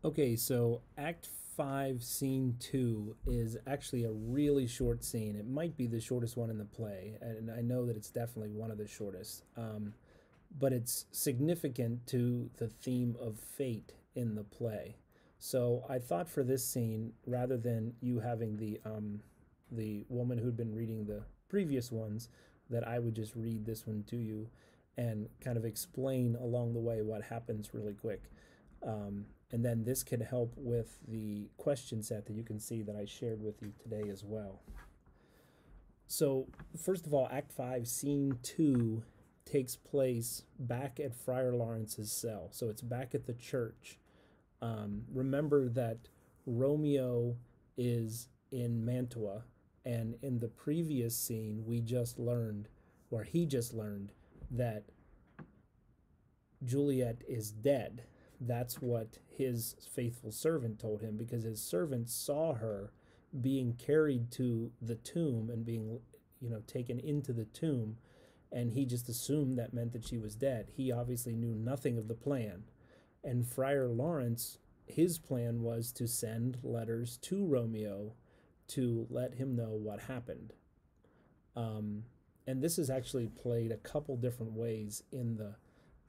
Okay, so Act 5, Scene 2 is actually a really short scene. It might be the shortest one in the play, and I know that it's definitely one of the shortest. But it's significant to the theme of fate in the play. So I thought for this scene, rather than you having the woman who'd been reading the previous ones, that I would just read this one to you and kind of explain along the way what happens really quick. And then this can help with the question set that you can see that I shared with you today as well. So, first of all, Act 5, Scene 2 takes place back at Friar Lawrence's cell. So, it's back at the church. Remember that Romeo is in Mantua, and in the previous scene, we just learned, or he just learned, that Juliet is dead. That's what his faithful servant told him, because his servant saw her being carried to the tomb and being, taken into the tomb, and he just assumed that meant that she was dead. He obviously knew nothing of the plan. And Friar Lawrence, his plan was to send letters to Romeo to let him know what happened. And this is actually played a couple different ways in the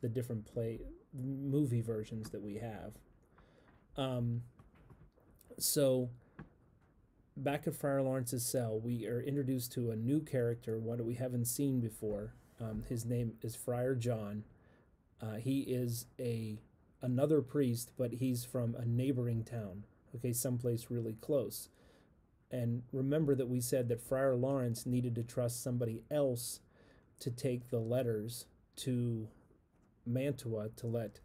different movie versions that we have. So back at Friar Lawrence's cell, we are introduced to a new character, one that we haven't seen before. His name is Friar John. He is another priest, but he's from a neighboring town. Okay, someplace really close. And remember that we said that Friar Lawrence needed to trust somebody else to take the letters to Mantua to let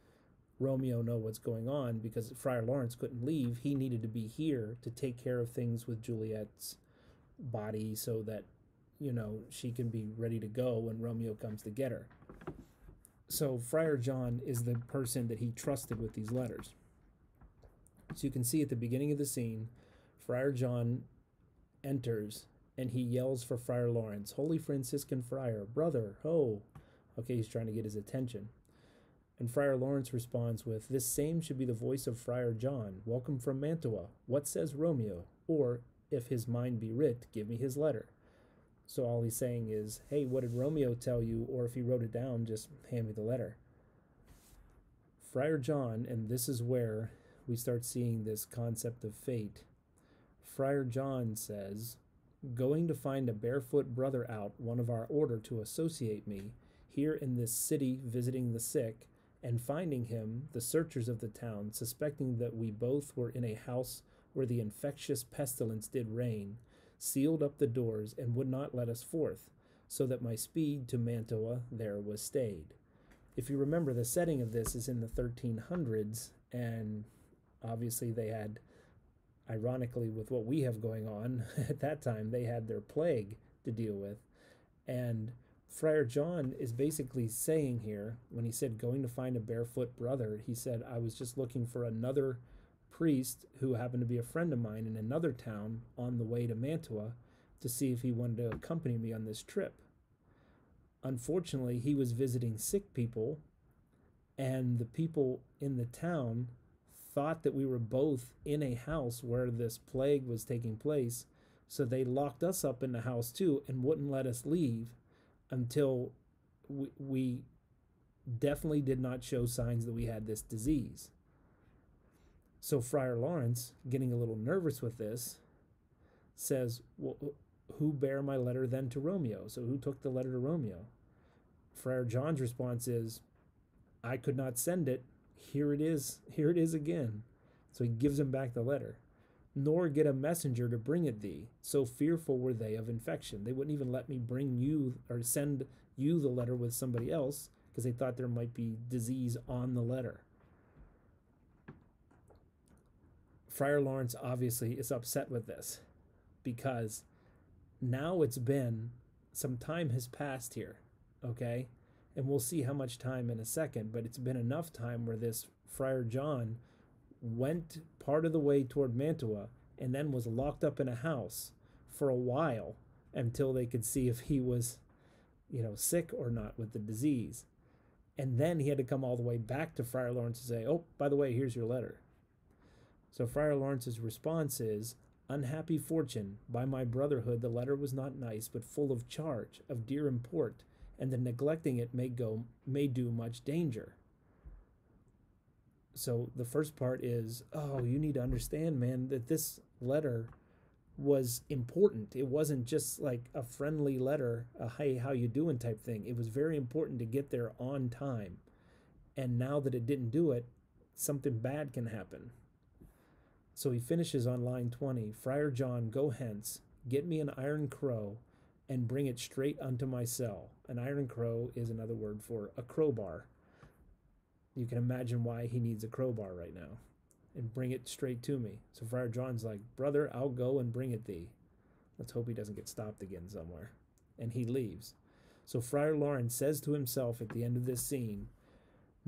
Romeo know what's going on, because Friar Lawrence couldn't leave. He needed to be here to take care of things with Juliet's body so that, she can be ready to go when Romeo comes to get her. So Friar John is the person that he trusted with these letters. So you can see at the beginning of the scene, Friar John enters and he yells for Friar Lawrence, "Holy Franciscan Friar, brother, ho." Okay, he's trying to get his attention. And Friar Lawrence responds with, "This same should be the voice of Friar John. Welcome from Mantua. What says Romeo? Or, if his mind be writ, give me his letter." So all he's saying is, hey, what did Romeo tell you? Or if he wrote it down, just hand me the letter. Friar John, and this is where we start seeing this concept of fate. Friar John says, "Going to find a barefoot brother out, one of our order, to associate me, here in this city visiting the sick, and finding him, the searchers of the town, suspecting that we both were in a house where the infectious pestilence did reign, sealed up the doors and would not let us forth, so that my speed to Mantua there was stayed." If you remember, the setting of this is in the 1300s, and obviously they had, ironically, with what we have going on at that time, they had their plague to deal with. And Friar John is basically saying here, when he said going to find a barefoot brother, he said, I was just looking for another priest who happened to be a friend of mine in another town on the way to Mantua to see if he wanted to accompany me on this trip. Unfortunately, he was visiting sick people, and the people in the town thought that we were both in a house where this plague was taking place, so they locked us up in the house too and wouldn't let us leave until we definitely did not show signs that we had this disease. So Friar Lawrence, getting a little nervous with this, says, well, who bare my letter then to Romeo? So who took the letter to Romeo? Friar John's response is, I could not send it. Here it is again. So he gives him back the letter. Nor get a messenger to bring it thee. So fearful were they of infection. They wouldn't even let me bring you or send you the letter with somebody else, because they thought there might be disease on the letter. Friar Lawrence obviously is upset with this, because now it's been, some time has passed here, okay? And we'll see how much time in a second, but it's been enough time where this Friar John went part of the way toward Mantua and then was locked up in a house for a while until they could see if he was, sick or not with the disease. And then he had to come all the way back to Friar Lawrence to say, oh, by the way, here's your letter. So Friar Lawrence's response is, "Unhappy fortune, by my brotherhood the letter was not nice, but full of charge, of dear import, and the neglecting it may do much danger." So the first part is, oh, you need to understand, man, that this letter was important. It wasn't just like a friendly letter, a hey, how you doing type thing. It was very important to get there on time. And now that it didn't do it, something bad can happen. So he finishes on line 20, "Friar John, go hence, get me an iron crow, and bring it straight unto my cell." An iron crow is another word for a crowbar. You can imagine why he needs a crowbar right now. "And bring it straight to me." So Friar John's like, "Brother, I'll go and bring it thee." Let's hope he doesn't get stopped again somewhere. And he leaves. So Friar Lawrence says to himself at the end of this scene,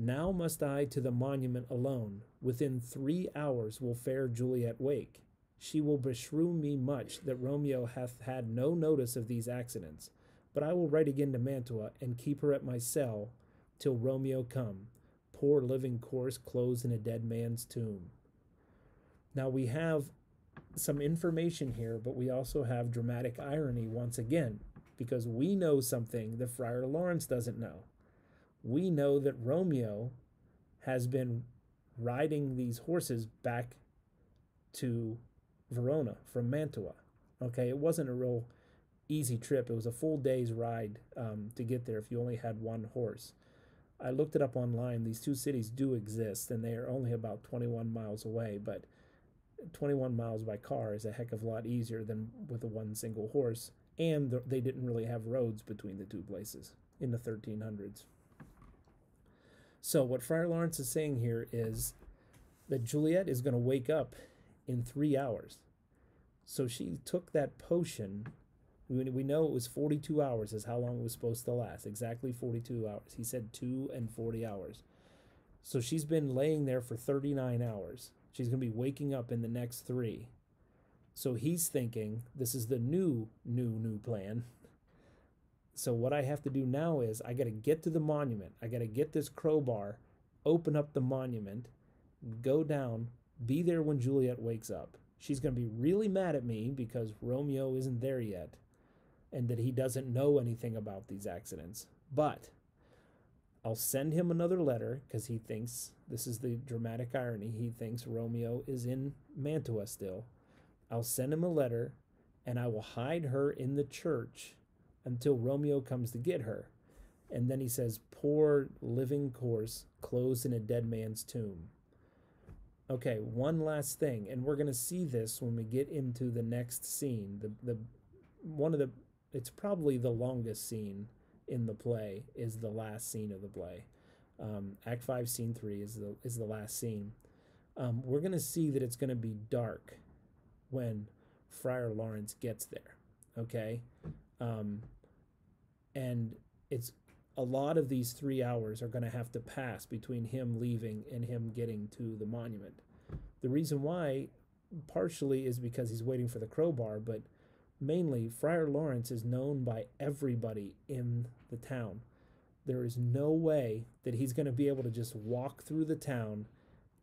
"Now must I to the monument alone. Within 3 hours will fair Juliet wake. She will beshrew me much that Romeo hath had no notice of these accidents. But I will write again to Mantua, and keep her at my cell till Romeo come. Poor living corse closed in a dead man's tomb." Now we have some information here, but we also have dramatic irony once again, because we know something that Friar Lawrence doesn't know. We know that Romeo has been riding these horses back to Verona from Mantua. Okay, it wasn't a real easy trip. It was a full day's ride to get there if you only had one horse. I looked it up online. These two cities do exist, and they are only about 21 miles away, but 21 miles by car is a heck of a lot easier than with a one single horse, and they didn't really have roads between the two places in the 1300s. So what Friar Lawrence is saying here is that Juliet is going to wake up in 3 hours. So she took that potion. We know it was 42 hours is how long it was supposed to last. Exactly 42 hours. He said 2 and 40 hours. So she's been laying there for 39 hours. She's going to be waking up in the next 3. So he's thinking, this is the new plan. So what I have to do now is I got to get to the monument. I got to get this crowbar, open up the monument, go down, be there when Juliet wakes up. She's going to be really mad at me because Romeo isn't there yet and that he doesn't know anything about these accidents. But I'll send him another letter because he thinks, this is the dramatic irony, he thinks Romeo is in Mantua still. I'll send him a letter and I will hide her in the church until Romeo comes to get her. And then he says, poor living corse closed in a dead man's tomb. Okay, one last thing, and we're going to see this when we get into the next scene. It's probably the longest scene in the play is the last scene of the play. Act 5, Scene 3 is the last scene. We're going to see that it's going to be dark when Friar Lawrence gets there, okay? And it's a lot of these 3 hours are going to have to pass between him leaving and him getting to the monument. The reason why, partially, is because he's waiting for the crowbar, but mainly, Friar Lawrence is known by everybody in the town. There is no way that he's going to be able to just walk through the town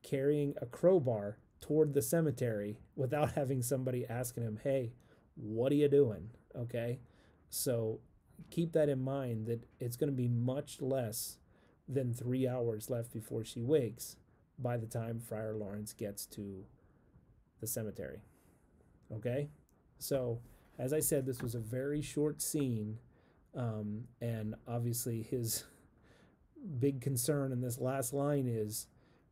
carrying a crowbar toward the cemetery without having somebody asking him, hey, what are you doing? Okay? So keep that in mind, that it's going to be much less than 3 hours left before she wakes by the time Friar Lawrence gets to the cemetery. Okay? So, as I said, this was a very short scene, and obviously his big concern in this last line is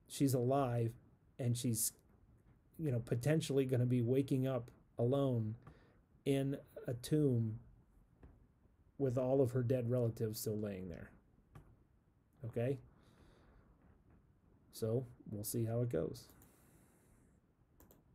she's alive and she's, potentially going to be waking up alone in a tomb with all of her dead relatives still laying there. Okay? So, we'll see how it goes.